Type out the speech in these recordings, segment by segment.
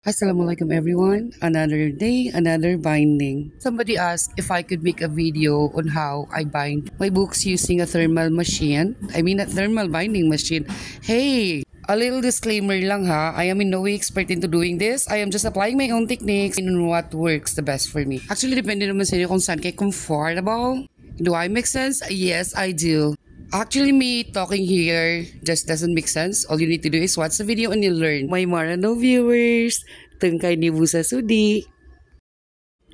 Assalamualaikum everyone. Another day, another binding. Somebody asked if I could make a video on how I bind my books using a thermal machine. I mean a thermal binding machine. Hey, a little disclaimer lang ha. I am in no way expert into doing this. I am just applying my own techniques and what works the best for me. Actually, depende naman sa inyo kung saan kayo comfortable. Do I make sense? Yes, I do. Actually, me talking here just doesn't make sense. All you need to do is watch the video and you'll learn. My Marano viewers, tungkay ni Busa Sudi.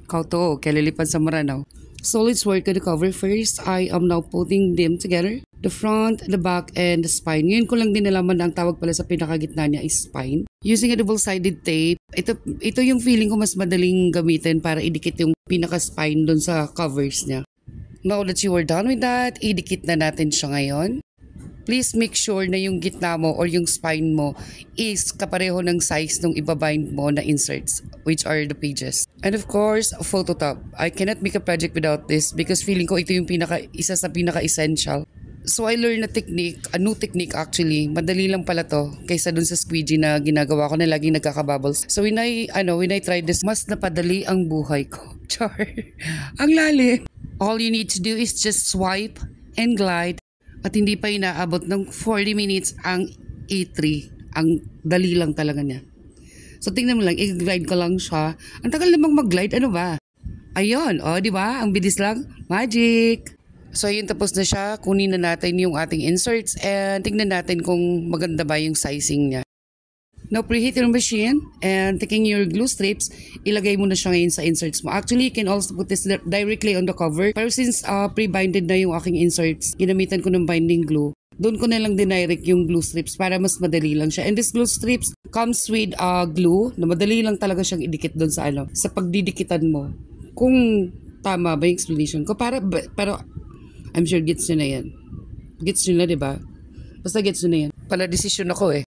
Kauto, kalilipan sa Maranaw. So let's work on the cover first. I am now putting them together. The front, the back, and the spine. Ngayon ko lang din nalaman na ang tawag pala sa pinakagitna niya is spine. Using a double-sided tape, ito yung feeling ko mas madaling gamitin para idikit yung pinaka-spine dun sa covers niya. Now that you are done with that, idikit na natin siya ngayon. Please make sure na yung gitna mo or yung spine mo is kapareho ng size ng ibabind mo na inserts, which are the pages. And of course, Photoshop. I cannot make a project without this because feeling ko ito yung isa sa pinaka-essential. So I learned a new technique actually. Madali lang pala to kaysa dun sa squeegee na ginagawa ko na laging nagkakabubbles. So when I tried this, mas napadali ang buhay ko. Char. Ang lalim. All you need to do is just swipe and glide at hindi pa inaabot ng 40 minutes ang A3. Ang dali lang talaga niya. So tingnan mo lang, i-glide ko lang siya. Ang tagal namang mag-glide, ano ba? Ayun, di ba? Ang bilis lang. Magic! So ayun, tapos na siya. Kunin na natin yung ating inserts and tingnan natin kung maganda ba yung sizing niya. Now, preheat your machine and taking your glue strips, ilagay mo na siya ngayon sa inserts mo. Actually, you can also put this directly on the cover. Pero since pre-binded na yung aking inserts, ginamitan ko ng binding glue. Doon ko na lang dinirect yung glue strips para mas madali lang siya. And this glue strips comes with glue na madali lang talaga siyang idikit doon sa pagdidikitan mo. Kung tama ba yung explanation ko. Pero I'm sure gets nyo na yan. Gets nyo na, diba? Basta gets nyo na yan. Pala decision ako eh.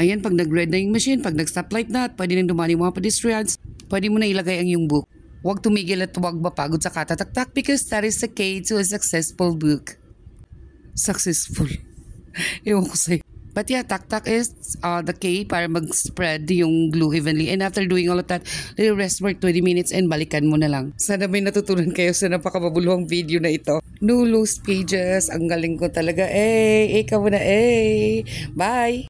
Ayan, pag nag-red na yung machine, pag nag-stoplight na, pwede nang dumani mga pedestrians, pwede mo na ilagay ang yung book. Huwag tumigil at huwag mapagod sa katataktak because that is the key to a successful book. Successful. Ewan ko sa'yo. But yeah, tak-tak is the key para mag-spread yung glue evenly. And after doing all of that, little rest for 20 minutes and balikan mo na lang. Sana may natutunan kayo sa napakababuluhang video na ito. No loose pages. Ang galing ko talaga. Ikaw muna. Bye!